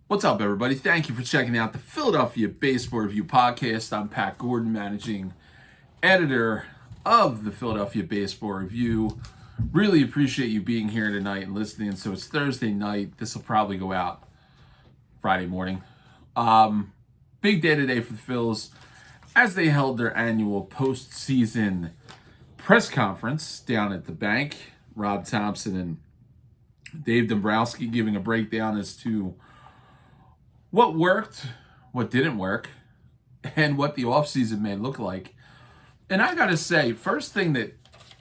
What's up, everybody? Thank you for checking out the Philadelphia Baseball Review Podcast. I'm Pat Gordon, managing editor of the Philadelphia Baseball Review. Really appreciate you being here tonight and listening. So it's Thursday night. This will probably go out Friday morning. Big day today for the Phils as they held their annual postseason press conference down at the bank. Rob Thomson and Dave Dombrowski giving a breakdown as to what worked, what didn't work, and what the offseason may look like. And I got to say, first thing that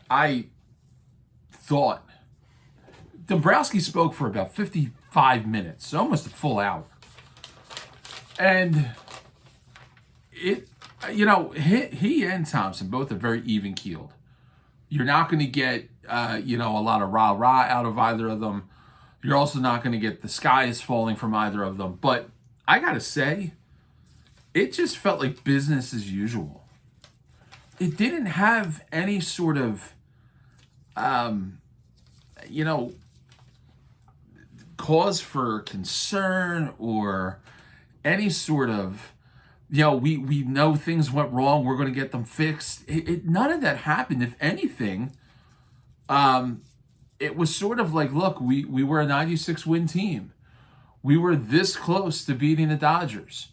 I thought, Dombrowski spoke for about 55 minutes, almost a full hour. And he and Thompson both are very even-keeled. You're not going to get, a lot of rah-rah out of either of them. You're also not going to get the sky is falling from either of them. But I got to say, it just felt like business as usual. It didn't have any sort of, cause for concern or any sort of, we know things went wrong, we're going to get them fixed. None of that happened. If anything, it was sort of like, look, we were a 96-win team. We were this close to beating the Dodgers.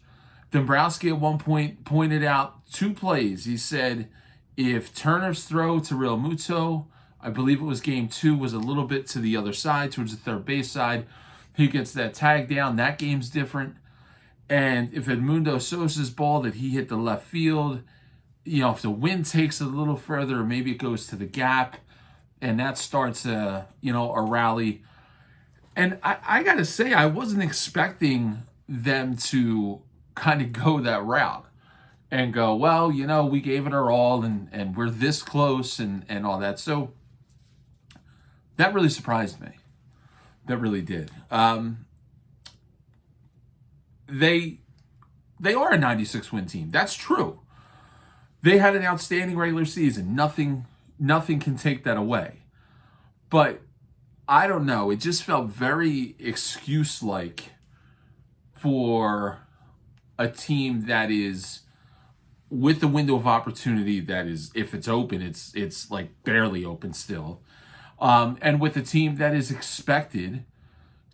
Dombrowski at one point pointed out two plays. He said, if Turner's throw to Real Muto, I believe it was game 2, was a little bit to the other side, towards the third base side, he gets that tag down, that game's different. And if Edmundo Sosa's ball that he hit the left field, if the wind takes it a little further, or maybe it goes to the gap, and that starts a rally. And I got to say, I wasn't expecting them to kind of go that route and go, well, we gave it our all and we're this close and all that. So that really surprised me. That really did. They are a 96-win team. That's true. They had an outstanding regular season. Nothing can take that away. But I don't know. It just felt very excuse-like for a team that is with the window of opportunity that is, if it's open, it's like barely open still. And with a team that is expected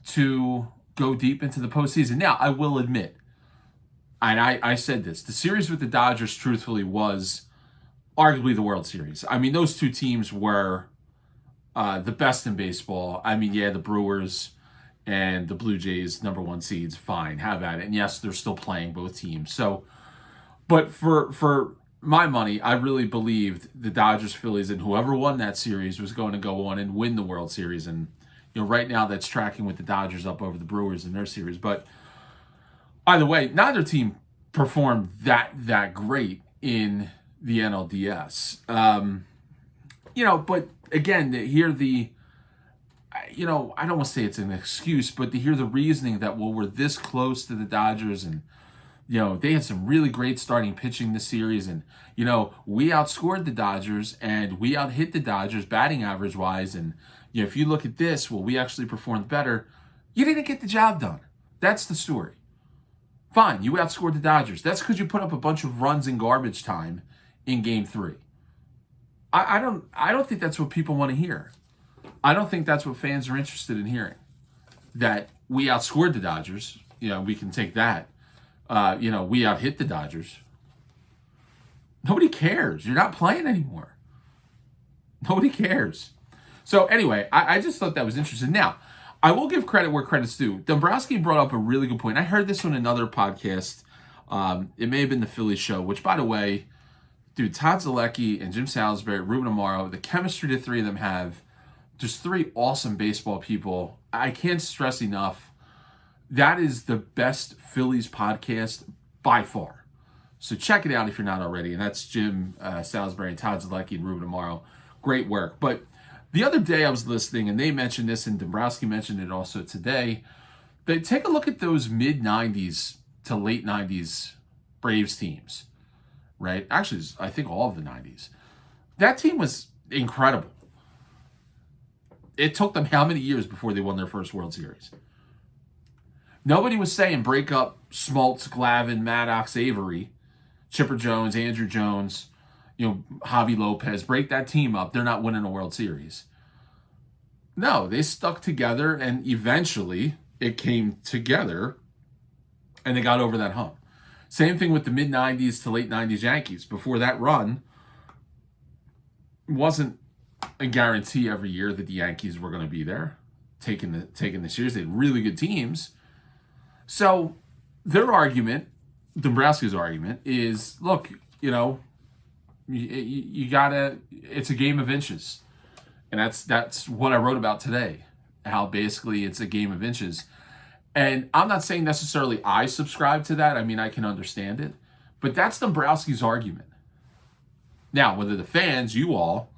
to go deep into the postseason. Now, I will admit, and I said this, the series with the Dodgers, truthfully, was arguably the World Series. I mean, those two teams were the best in baseball. I mean, yeah, the Brewers and the Blue Jays, number 1 seeds, fine, have at it. And yes, they're still playing, both teams. So, but for my money, I really believed the Dodgers, Phillies, and whoever won that series was going to go on and win the World Series. And right now that's tracking with the Dodgers up over the Brewers in their series. But either way, neither team performed that great in the NLDS. But again, to hear the, I don't want to say it's an excuse, but to hear the reasoning that, well, we're this close to the Dodgers and, they had some really great starting pitching this series and, we outscored the Dodgers and we outhit the Dodgers batting average wise. And, if you look at this, well, we actually performed better. You didn't get the job done. That's the story. Fine, you outscored the Dodgers. That's because you put up a bunch of runs in garbage time in game 3. I don't think that's what people want to hear. I don't think that's what fans are interested in hearing. That we outscored the Dodgers. We can take that. We outhit the Dodgers. Nobody cares. You're not playing anymore. Nobody cares. So anyway, I just thought that was interesting. Now, I will give credit where credit's due. Dombrowski brought up a really good point. I heard this on another podcast. It may have been the Phillies show, which, by the way, dude, Todd Zalecki and Jim Salisbury, Ruben Amaro, the chemistry the three of them have, just 3 awesome baseball people. I can't stress enough, that is the best Phillies podcast by far. So check it out if you're not already. And that's Jim Salisbury and Todd Zalecki and Ruben Amaro. Great work. But the other day I was listening, and they mentioned this, and Dombrowski mentioned it also today, that take a look at those mid-90s to late 90s Braves teams, right? Actually, I think all of the 90s. That team was incredible. It took them how many years before they won their first World Series? Nobody was saying break up Smoltz, Glavine, Maddox, Avery, Chipper Jones, Andrew Jones, Javi Lopez. Break that team up. They're not winning a World Series. No, they stuck together, and eventually it came together, and they got over that hump. Same thing with the mid-'90s to late '90s Yankees. Before that run, it wasn't a guarantee every year that the Yankees were going to be there, taking the series. They had really good teams. So their argument, Dombrowski's argument, is, look, you gotta. It's a game of inches. And that's what I wrote about today, how basically it's a game of inches. And I'm not saying necessarily I subscribe to that. I mean, I can understand it. But that's Dombrowski's argument. Now, whether the fans, you all,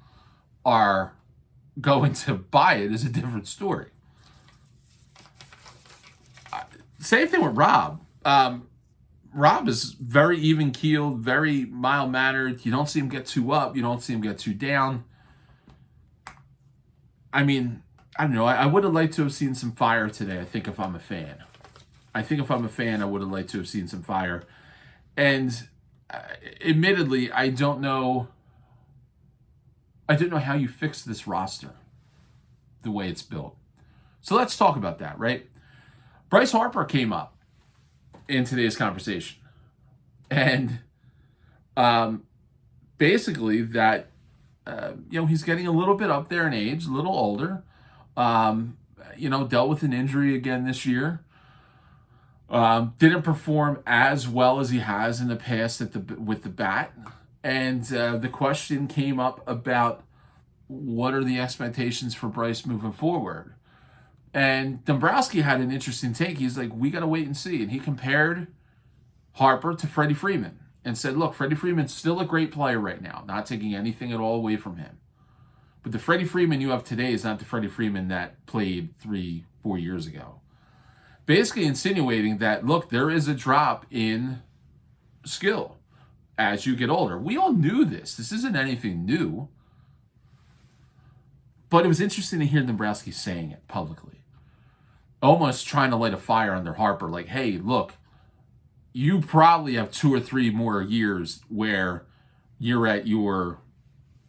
are going to buy it is a different story. Same thing with Rob. Rob is very even-keeled, very mild-mannered. You don't see him get too up. You don't see him get too down. I mean, I don't know. I would have liked to have seen some fire today, I think, if I'm a fan. I would have liked to have seen some fire. And admittedly, I don't know how you fix this roster the way it's built. So let's talk about that, right? Bryce Harper came up in today's conversation. And basically that, he's getting a little bit up there in age, a little older. Dealt with an injury again this year. Didn't perform as well as he has in the past with the bat. And the question came up about what are the expectations for Bryce moving forward. And Dombrowski had an interesting take. He's like, we got to wait and see. And he compared Harper to Freddie Freeman and said, look, Freddie Freeman's still a great player right now, not taking anything at all away from him. But the Freddie Freeman you have today is not the Freddie Freeman that played 3-4 years ago. Basically insinuating that, look, there is a drop in skill as you get older. We all knew this. This isn't anything new. But it was interesting to hear Dombrowski saying it publicly. Almost trying to light a fire under Harper. Like, hey, look, you probably have 2 or 3 more years where you're at your,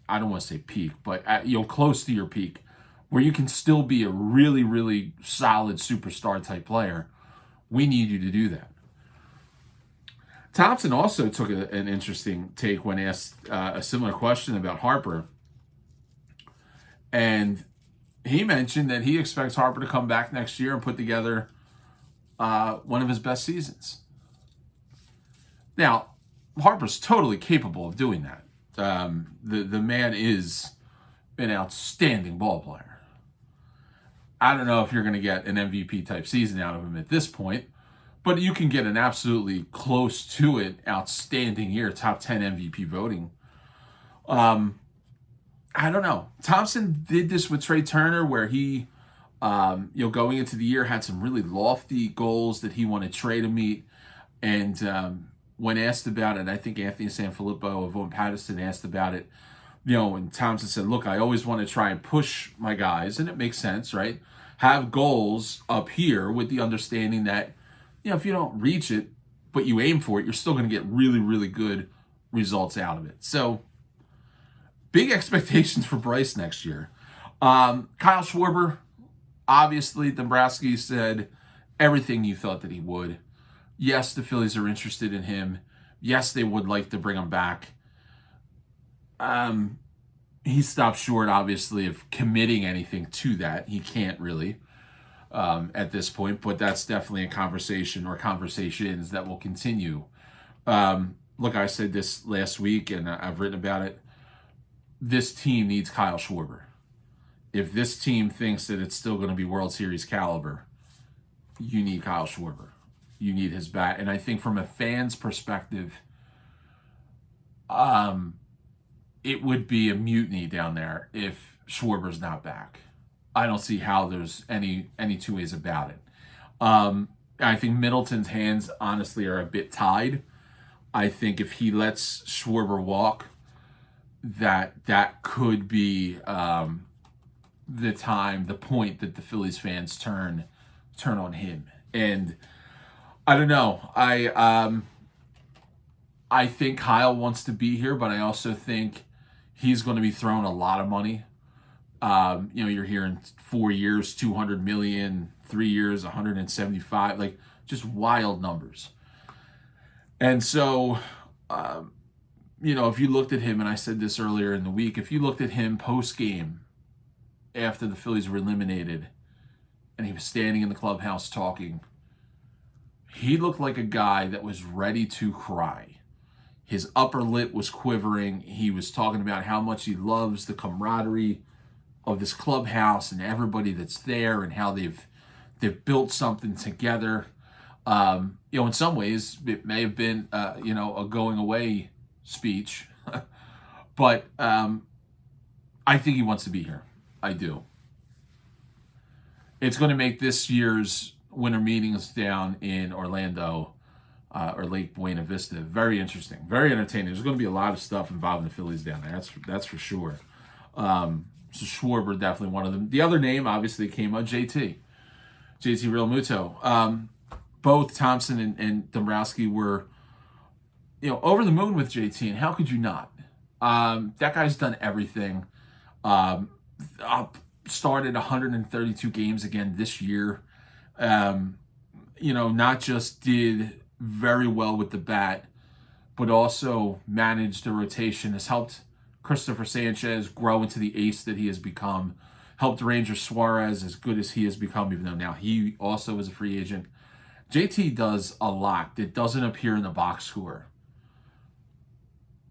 I don't want to say peak, but close to your peak, where you can still be a really, really solid superstar type player. We need you to do that. Thomson also took an interesting take when asked a similar question about Harper. And he mentioned that he expects Harper to come back next year and put together one of his best seasons. Now, Harper's totally capable of doing that. The man is an outstanding ball player. I don't know if you're going to get an MVP type season out of him at this point, but you can get an absolutely close to it outstanding year, top 10 MVP voting. I don't know. Thomson did this with Trey Turner where he, going into the year had some really lofty goals that he wanted Trey to meet. And when asked about it, I think Anthony Sanfilippo of Owen Patterson asked about it, and Thomson said, look, I always want to try and push my guys, and it makes sense, right? Have goals up here with the understanding that, if you don't reach it, but you aim for it, you're still going to get really, really good results out of it. So, big expectations for Bryce next year. Kyle Schwarber, obviously, Dombrowski said everything you thought that he would. Yes, the Phillies are interested in him. Yes, they would like to bring him back. He stopped short, obviously, of committing anything to that. He can't really at this point, but that's definitely a conversation or conversations that will continue. Look, I said this last week, and I've written about it. This team needs Kyle Schwarber. If this team thinks that it's still going to be World Series caliber, you need Kyle Schwarber. You need his bat. And I think from a fan's perspective, it would be a mutiny down there if Schwarber's not back. I don't see how there's any two ways about it. I think Middleton's hands, honestly, are a bit tied. I think if he lets Schwarber walk, that could be the point that the Phillies fans turn on him And I don't know. I think Kyle wants to be here, but I also think he's going to be throwing a lot of money. You're hearing 4 years, 200 million, 3 years, 175, like just wild numbers. And so, if you looked at him, and I said this earlier in the week, if you looked at him post game after the Phillies were eliminated, and he was standing in the clubhouse talking, he looked like a guy that was ready to cry. His upper lip was quivering. He was talking about how much he loves the camaraderie of this clubhouse and everybody that's there, and how they've built something together. In some ways, it may have been a going away speech, but I think he wants to be here. I do. It's going to make this year's winter meetings down in Orlando or Lake Buena Vista very interesting, very entertaining. There's going to be a lot of stuff involving the Phillies down there. That's for sure. So Schwarber, definitely one of them. The other name, obviously, came out, JT Realmuto. Both Thomson and Dombrowski were, over the moon with JT, and how could you not? That guy's done everything. Started 132 games again this year. Not just did very well with the bat, but also managed a rotation, has helped Christopher Sanchez grow into the ace that he has become, helped Ranger Suarez as good as he has become, even though now he also is a free agent. JT does a lot that doesn't appear in the box score.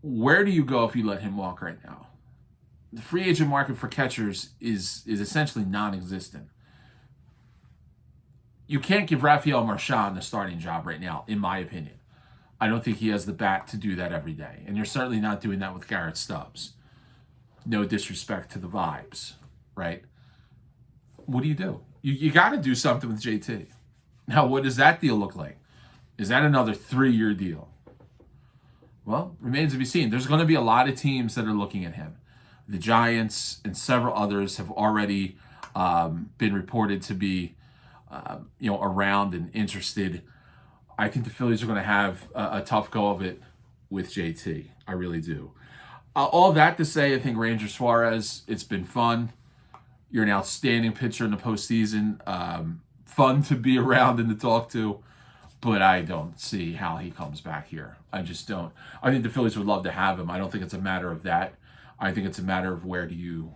Where do you go if you let him walk right now? The free agent market for catchers is essentially non-existent. You can't give Rafael Marchand the starting job right now, in my opinion. I don't think he has the bat to do that every day. And you're certainly not doing that with Garrett Stubbs. No disrespect to the vibes, right? What do? You got to do something with JT. Now, what does that deal look like? Is that another 3-year deal? Well, remains to be seen. There's going to be a lot of teams that are looking at him. The Giants and several others have already been reported to be, around and interested. I think the Phillies are going to have a tough go of it with JT. I really do. All that to say, I think Ranger Suarez, it's been fun. You're an outstanding pitcher in the postseason. Fun to be around and to talk to. But I don't see how he comes back here. I just don't. I think the Phillies would love to have him. I don't think it's a matter of that. I think it's a matter of where do you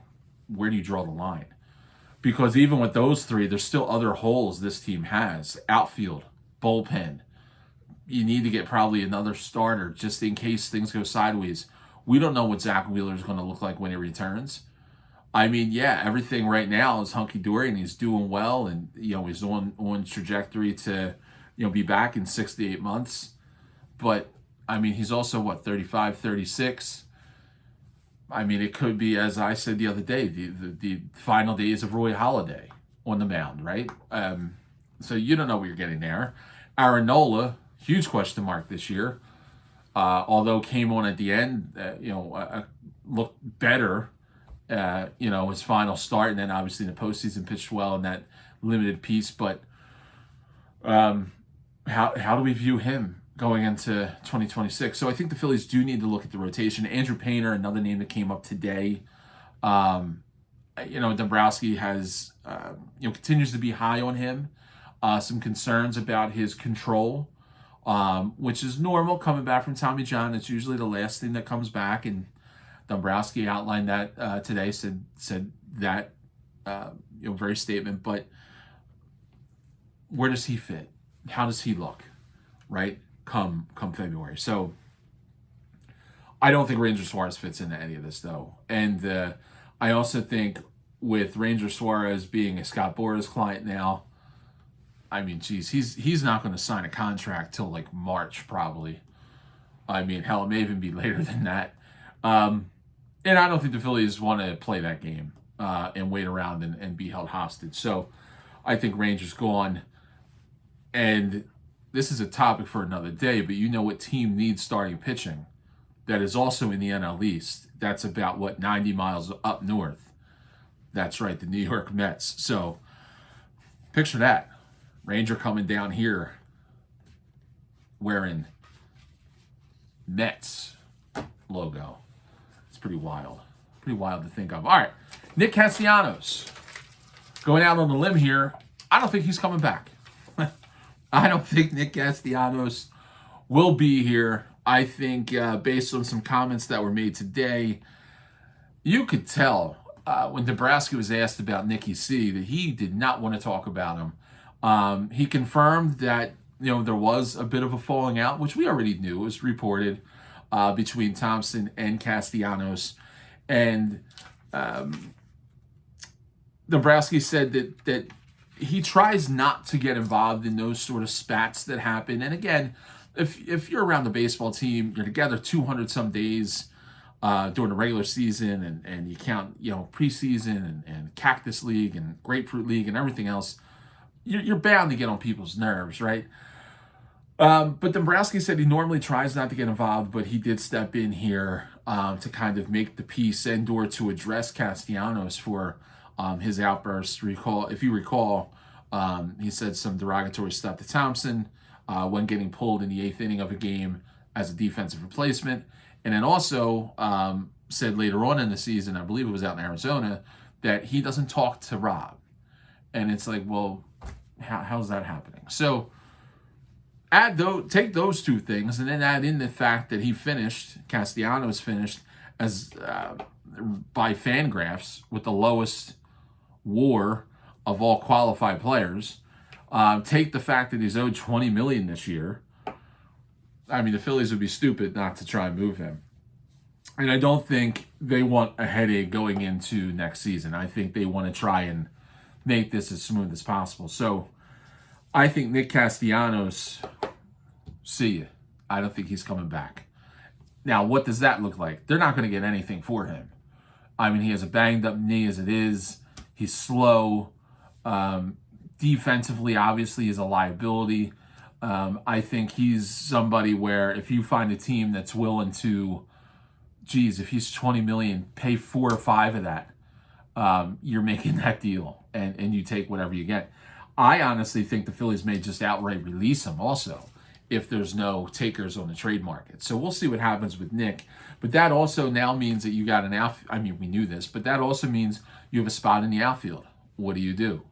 draw the line? Because even with those three, there's still other holes this team has. Outfield, bullpen. You need to get probably another starter just in case things go sideways. We don't know what Zach Wheeler is going to look like when he returns. I mean, yeah, everything right now is hunky-dory and he's doing well, and he's on trajectory to be back in 6 to 8 months. But I mean, he's also 35, 36. I mean, it could be, as I said the other day, the final days of Roy Halladay on the mound, right? So you don't know what you're getting there. Aaron Nola, huge question mark this year. Although came on at the end, looked better, his final start, and then obviously in the postseason pitched well in that limited piece. But how do we view him going into 2026? So I think the Phillies do need to look at the rotation. Andrew Painter, another name that came up today. Dombrowski has, continues to be high on him. Some concerns about his control, which is normal coming back from Tommy John. It's usually the last thing that comes back, and Dombrowski outlined that today. Said that very statement. But where does he fit? How does he look? Right, come February. So I don't think Ranger Suarez fits into any of this though, and I also think with Ranger Suarez being a Scott Boras client now, I mean, geez, he's not going to sign a contract till like March probably. I mean, hell, it may even be later than that. And I don't think the Phillies want to play that game and wait around and be held hostage. So I think Ranger's gone. And this is a topic for another day, but what team needs starting pitching that is also in the NL East? That's about, 90 miles up north. That's right, the New York Mets. So picture that. Ranger coming down here wearing Mets logo. It's pretty wild. Pretty wild to think of. All right, Nick Castellanos. Going out on the limb here, I don't think he's coming back. I don't think Nick Castellanos will be here. I think based on some comments that were made today, you could tell when Dombrowski was asked about Nicky C that he did not want to talk about him. He confirmed that there was a bit of a falling out, which we already knew. It was reported between Thomson and Castellanos. And Dombrowski said that he tries not to get involved in those sort of spats that happen. And again, if you're around the baseball team, you're together 200 some days during the regular season, and you count preseason and Cactus League and Grapefruit League and everything else, you're bound to get on people's nerves, right? But Dombrowski said he normally tries not to get involved, but he did step in here to kind of make the peace and/or to address Castellanos for his outbursts. If you recall, he said some derogatory stuff to Thomson when getting pulled in the 8th inning of a game as a defensive replacement, and then also said later on in the season, I believe it was out in Arizona, that he doesn't talk to Rob, and it's like, well, how's that happening? So take those two things and then add in the fact that Castellanos finished as by Fangraphs with the lowest WAR of all qualified players. Take the fact that he's owed $20 million this year. I mean, the Phillies would be stupid not to try and move him. And I don't think they want a headache going into next season. I think they want to try and make this as smooth as possible. So I think Nick Castellanos, see you. I don't think he's coming back. Now, what does that look like? They're not going to get anything for him. I mean, he has a banged up knee as it is. He's slow. Defensively, obviously, he's a liability. I think he's somebody where if you find a team that's willing to, if he's $20 million, pay 4 or 5 of that, you're making that deal, and you take whatever you get. I honestly think the Phillies may just outright release him also if there's no takers on the trade market. So we'll see what happens with Nick. But that also now means that you got an I mean, we knew this, but that also means you have a spot in the outfield. What do you do?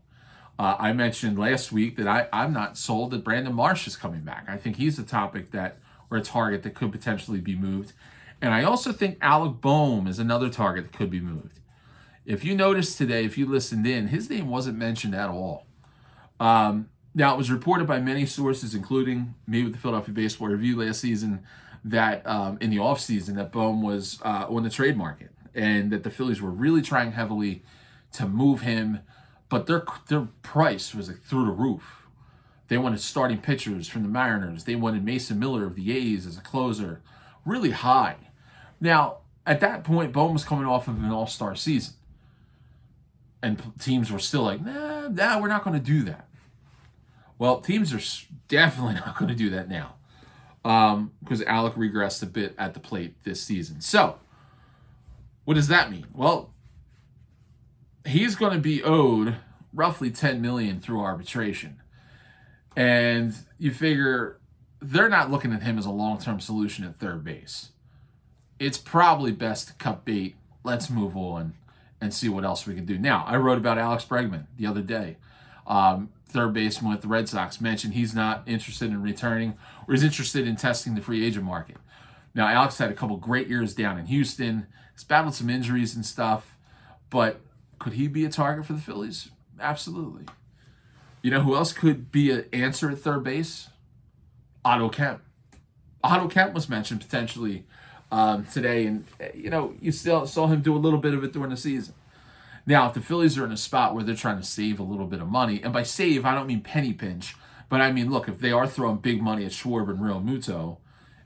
I mentioned last week that I'm not sold that Brandon Marsh is coming back. I think he's a topic or a target that could potentially be moved. And I also think Alec Boehm is another target that could be moved. If you noticed today, if you listened in, his name wasn't mentioned at all. Now, it was reported by many sources, including me with the Philadelphia Baseball Review last season, that in the offseason that Boehm was on the trade market and that the Phillies were really trying heavily to move him, but their price was like through the roof. They wanted starting pitchers from the Mariners. They wanted Mason Miller of the A's as a closer, really high. Now, at that point, Boehm was coming off of an all-star season. And teams were still like, nah, we're not going to do that. Well, teams are definitely not going to do that now because Alec regressed a bit at the plate this season. So, what does that mean? Well, he's going to be owed roughly $10 million through arbitration. And you figure they're not looking at him as a long-term solution at third base. It's probably best to cut bait. Let's move on and see what else we can do. Now, I wrote about Alex Bregman the other day. Third baseman with the Red Sox mentioned he's not interested in returning or is interested in testing the free agent market. Now, Alex had a couple great years down in Houston. He's battled some injuries and stuff, but could he be a target for the Phillies? Absolutely. You know who else could be an answer at third base? Otto Kemp. Otto Kemp was mentioned potentially today, and you still saw him do a little bit of it during the season. Now, if the Phillies are in a spot where they're trying to save a little bit of money, and by save, I don't mean penny pinch, but I mean, look, if they are throwing big money at Schwarber and Real Muto,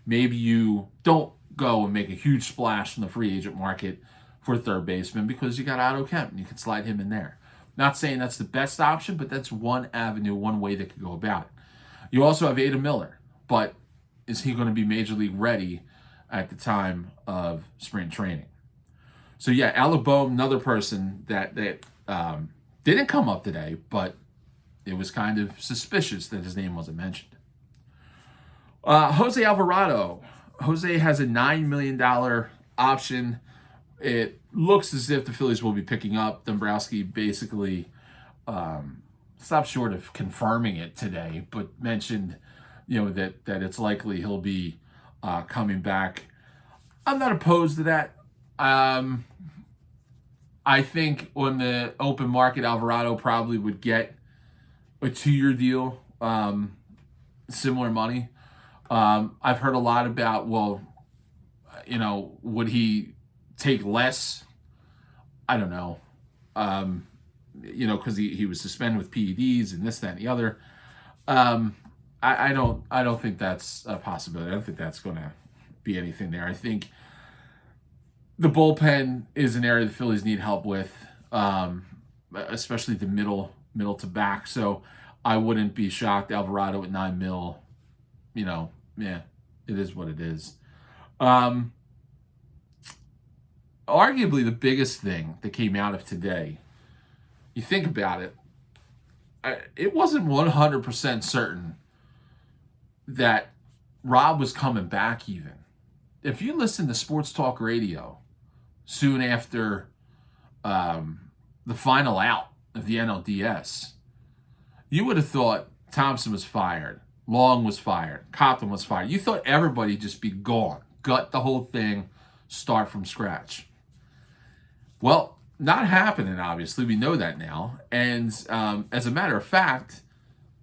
maybe you don't go and make a huge splash in the free agent market for third baseman because you got Otto Kemp and you can slide him in there. Not saying that's the best option, but that's one avenue, one way they could go about it. You also have Adam Miller, but is he going to be major league ready at the time of spring training? So yeah, Alec Boehm, another person that didn't come up today, but it was kind of suspicious that his name wasn't mentioned. Jose Alvarado. Jose has a $9 million option. It looks as if the Phillies will be picking up. Dombrowski basically stopped short of confirming it today, but mentioned, that it's likely he'll be coming back. I'm not opposed to that. I think on the open market, Alvarado probably would get a 2-year deal, similar money. I've heard a lot about, would he take less? I don't know. Because he was suspended with PEDs and this, that, and the other. I don't think that's a possibility. I don't think that's going to be anything there. I think the bullpen is an area the Phillies need help with, especially the middle to back. So I wouldn't be shocked. Alvarado at $9 million, yeah, it is what it is. Arguably the biggest thing that came out of today, you think about it, it wasn't 100% certain that Rob was coming back even. If you listen to sports talk radio soon after the final out of the NLDS, you would have thought Thomson was fired, Long was fired, Cotton was fired. You thought everybody would just be gone, gut the whole thing, start from scratch. Well, not happening, obviously. We know that now. And as a matter of fact,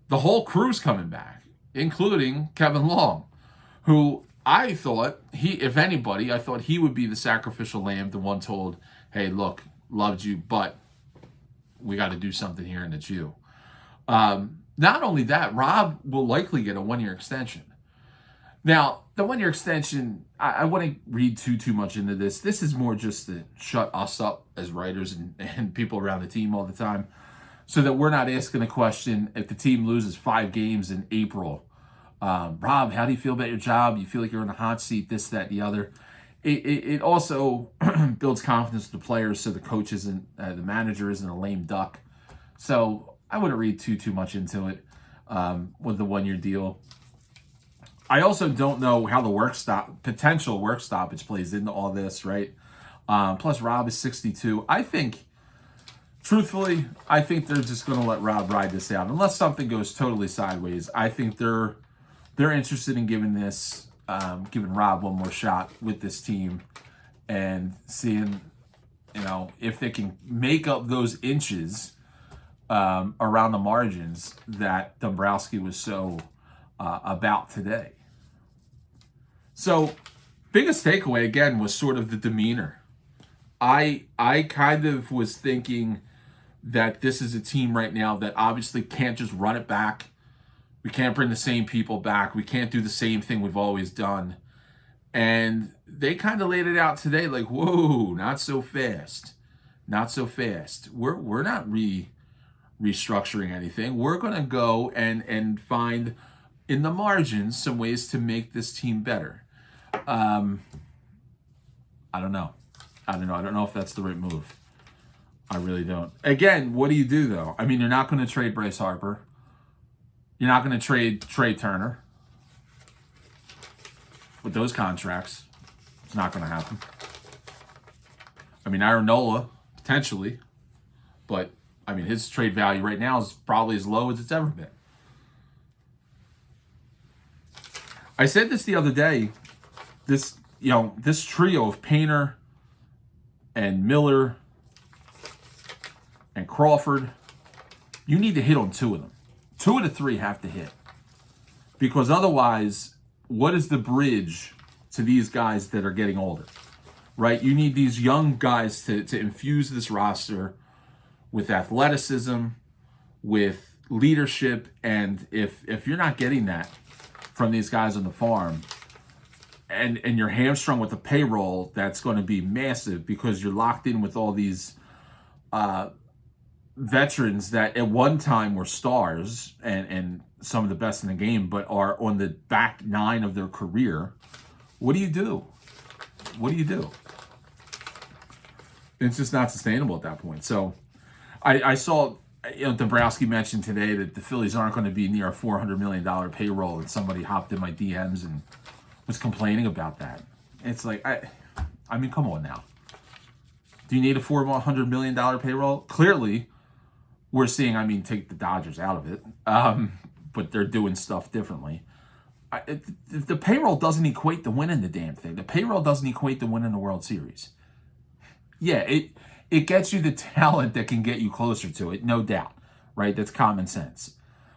the whole crew's coming back, including Kevin Long, who I thought if anybody, I thought he would be the sacrificial lamb, the one told, hey, look, loved you, but we got to do something here, and it's you. Not only that, Rob will likely get a 1-year extension. Now, the 1-year extension, I wouldn't read too much into this. This is more just to shut us up as writers and people around the team all the time, so that we're not asking the question if the team loses 5 games in April. Rob, how do you feel about your job? You feel like you're in a hot seat, this, that, the other. It also builds confidence with the players, so the coach isn't, the manager isn't a lame duck. So I wouldn't read too much into it with the 1-year deal. I also don't know how the potential work stoppage plays into all this, right? Plus, Rob is 62. Truthfully, I think they're just going to let Rob ride this out. Unless something goes totally sideways, I think they're interested in giving Rob one more shot with this team and seeing, if they can make up those inches around the margins that Dombrowski was so about today. So, biggest takeaway, again, was sort of the demeanor. I kind of was thinking that this is a team right now that obviously can't just run it back. We can't bring the same people back. We can't do the same thing we've always done. And they kind of laid it out today like, whoa, not so fast. Not so fast. We're not restructuring anything. We're going to go and find in the margins some ways to make this team better. I don't know. I don't know if that's the right move. I really don't. Again, what do you do, though? I mean, you're not going to trade Bryce Harper. You're not going to trade Trey Turner. With those contracts, it's not going to happen. I mean, Aaron Nola, potentially. But, I mean, his trade value right now is probably as low as it's ever been. I said this the other day. This trio of Painter and Miller and Crawford, you need to hit on 2 of them. 2 of the 3 have to hit. Because otherwise, what is the bridge to these guys that are getting older? Right? You need these young guys to infuse this roster with athleticism, with leadership, and if you're not getting that from these guys on the farm, and you're hamstrung with a payroll that's going to be massive because you're locked in with all these veterans that at one time were stars and some of the best in the game, but are on the back 9 of their career, what do you do? What do you do? It's just not sustainable at that point. So I saw Dombrowski mentioned today that the Phillies aren't going to be near a $400 million payroll, and somebody hopped in my DMs and was complaining about that. It's like, I mean, come on now. Do you need a $400 million payroll? Clearly, we're seeing, I mean, take the Dodgers out of it, but they're doing stuff differently. The payroll doesn't equate to winning the damn thing. The payroll doesn't equate to winning the World Series. Yeah, it gets you the talent that can get you closer to it, no doubt, right? That's common sense.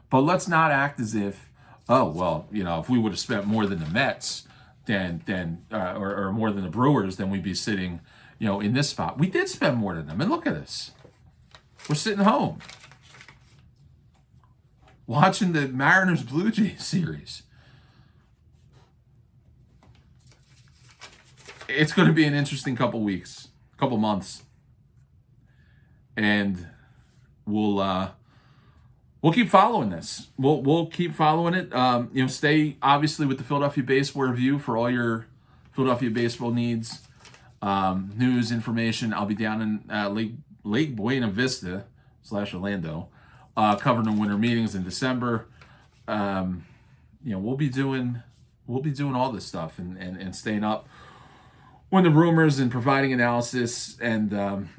But let's not act as if, oh, well, if we would have spent more than the Mets, or more than the Brewers, then we'd be sitting, in this spot. We did spend more than them, and look at us. We're sitting home watching the Mariners-Blue Jays series. It's going to be an interesting couple months, and we'll keep following this. We'll keep following it. Stay obviously with the Philadelphia Baseball Review for all your Philadelphia baseball needs, news, information. I'll be down in Lake Buena Vista / Orlando, covering the winter meetings in December. We'll be doing all this stuff and staying up on the rumors and providing analysis. And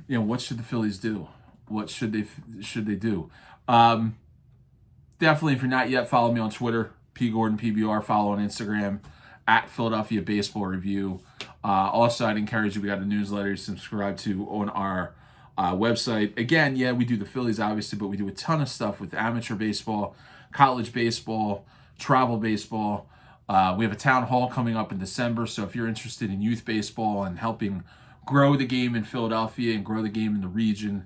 what should the Phillies do? What should they do? Definitely, if you're not yet, follow me on Twitter, PGordonPBR. Follow on Instagram at Philadelphia Baseball Review. Also, I'd encourage you. We got a newsletter to subscribe to on our website. Again, yeah, we do the Phillies, obviously, but we do a ton of stuff with amateur baseball, college baseball, travel baseball. We have a town hall coming up in December, so if you're interested in youth baseball and helping grow the game in Philadelphia and grow the game in the region,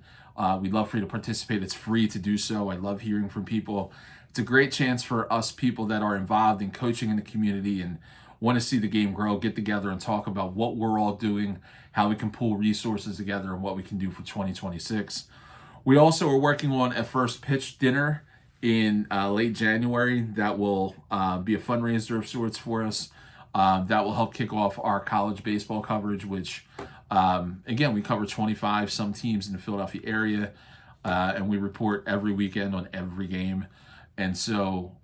we'd love for you to participate. It's free to do so. I love hearing from people. It's a great chance for us people that are involved in coaching in the community and want to see the game grow, get together and talk about what we're all doing, how we can pull resources together, and what we can do for 2026. We also are working on a first pitch dinner in late January that will be a fundraiser of sorts for us. That will help kick off our college baseball coverage, which, again, we cover 25 some teams in the Philadelphia area, and we report every weekend on every game. And so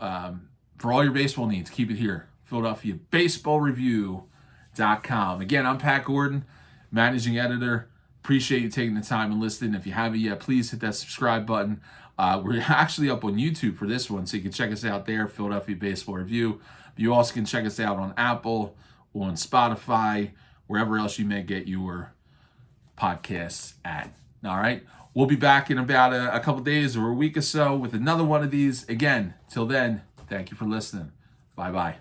for all your baseball needs, keep it here. PhiladelphiaBaseballReview.com. Again, I'm Pat Gordon, managing editor. Appreciate you taking the time and listening. If you haven't yet, please hit that subscribe button. We're actually up on YouTube for this one, so you can check us out there, Philadelphia Baseball Review. You also can check us out on Apple, on Spotify, wherever else you may get your podcasts at. All right? We'll be back in about a couple days or a week or so with another one of these. Again, till then, thank you for listening. Bye-bye.